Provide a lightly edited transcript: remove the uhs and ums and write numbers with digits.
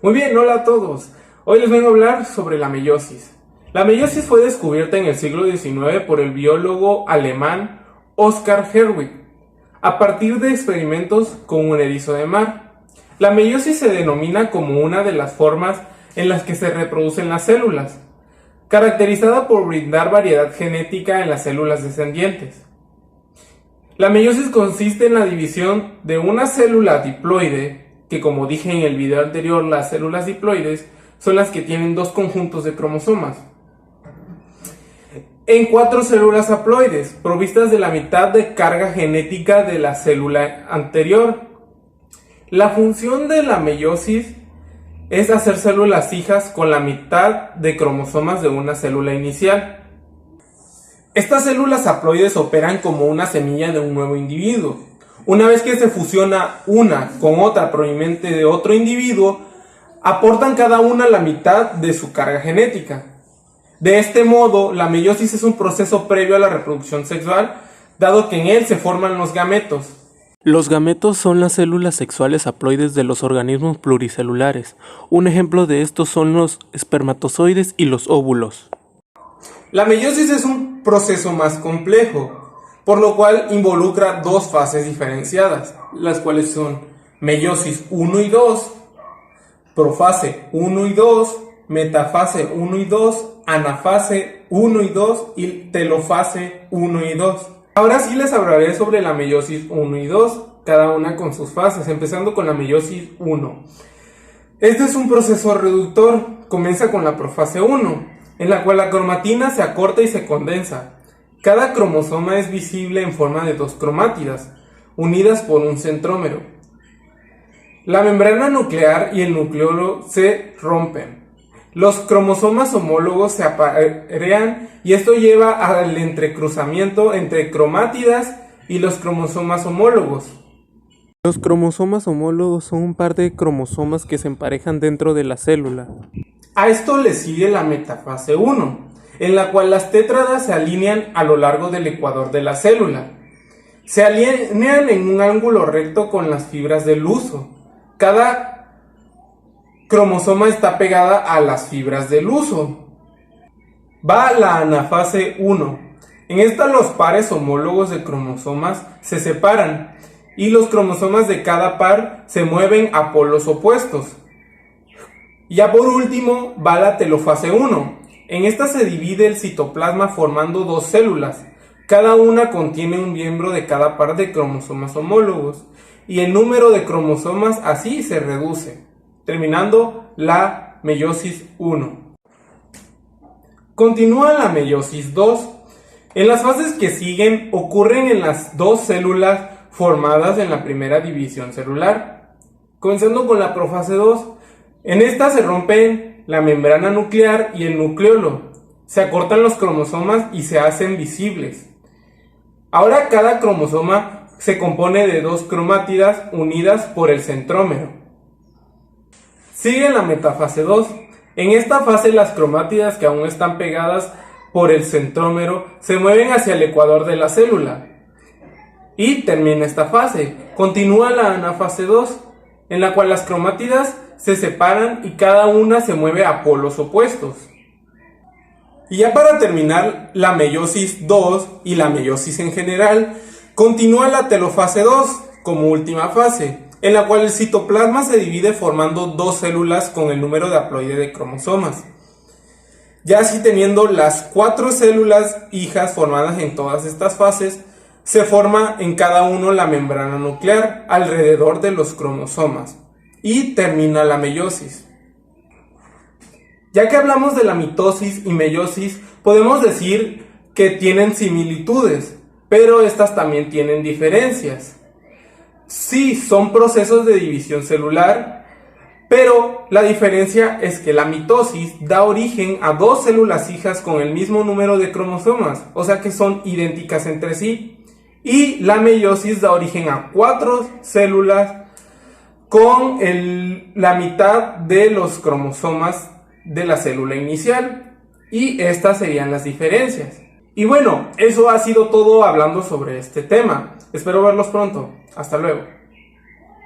Muy bien, hola a todos. Hoy les vengo a hablar sobre la meiosis. La meiosis fue descubierta en el siglo XIX por el biólogo alemán Oskar Herwig, a partir de experimentos con un erizo de mar. La meiosis se denomina como una de las formas en las que se reproducen las células, caracterizada por brindar variedad genética en las células descendientes. La meiosis consiste en la división de una célula diploide, que como dije en el video anterior, las células diploides son las que tienen dos conjuntos de cromosomas, en 4 células haploides, provistas de la mitad de carga genética de la célula anterior. La función de la meiosis es hacer células hijas con la mitad de cromosomas de una célula inicial. Estas células haploides operan como una semilla de un nuevo individuo. Una vez que se fusiona una con otra proveniente de otro individuo, aportan cada una la mitad de su carga genética. De este modo, la meiosis es un proceso previo a la reproducción sexual, dado que en él se forman los gametos. Los gametos son las células sexuales haploides de los organismos pluricelulares. Un ejemplo de estos son los espermatozoides y los óvulos. La meiosis es un proceso más complejo, por lo cual involucra dos fases diferenciadas, las cuales son meiosis 1 y 2, profase 1 y 2, metafase 1 y 2, anafase 1 y 2 y telofase 1 y 2. Ahora sí les hablaré sobre la meiosis 1 y 2, cada una con sus fases, empezando con la meiosis 1. Este es un proceso reductor, comienza con la profase 1, en la cual la cromatina se acorta y se condensa. Cada cromosoma es visible en forma de dos cromátidas, unidas por un centrómero. La membrana nuclear y el nucleolo se rompen. Los cromosomas homólogos se aparean y esto lleva al entrecruzamiento entre cromátidas y los cromosomas homólogos. Los cromosomas homólogos son un par de cromosomas que se emparejan dentro de la célula. A esto le sigue la metafase 1, en la cual las tétradas se alinean a lo largo del ecuador de la célula. Se alinean en un ángulo recto con las fibras del huso. Cada cromosoma está pegada a las fibras del huso. Va la anafase 1. En esta los pares homólogos de cromosomas se separan y los cromosomas de cada par se mueven a polos opuestos. Ya por último va la telofase 1. En esta se divide el citoplasma formando dos células. Cada una contiene un miembro de cada par de cromosomas homólogos y el número de cromosomas así se reduce, terminando la meiosis 1. Continúa la meiosis 2. En las fases que siguen ocurren en las dos células formadas en la primera división celular, comenzando con la profase 2. En esta se rompen la membrana nuclear y el nucleolo, se acortan los cromosomas y se hacen visibles. Ahora cada cromosoma se compone de dos cromátidas unidas por el centrómero. Sigue la metafase 2. En esta fase las cromátidas que aún están pegadas por el centrómero se mueven hacia el ecuador de la célula. Y termina esta fase. Continúa la anafase 2, en la cual las cromátidas se separan y cada una se mueve a polos opuestos. Y ya para terminar la meiosis 2 y la meiosis en general, continúa la telofase 2 como última fase, en la cual el citoplasma se divide formando dos células con el número de haploide de cromosomas. Ya así teniendo las 4 células hijas formadas en todas estas fases, se forma en cada uno la membrana nuclear alrededor de los cromosomas. Y termina la meiosis. Ya que hablamos de la mitosis y meiosis, podemos decir que tienen similitudes, pero estas también tienen diferencias. Sí, son procesos de división celular, pero la diferencia es que la mitosis da origen a dos células hijas con el mismo número de cromosomas, o sea que son idénticas entre sí, y la meiosis da origen a 4 células con la mitad de los cromosomas de la célula inicial, y estas serían las diferencias. Y bueno, eso ha sido todo hablando sobre este tema. Espero verlos pronto. Hasta luego.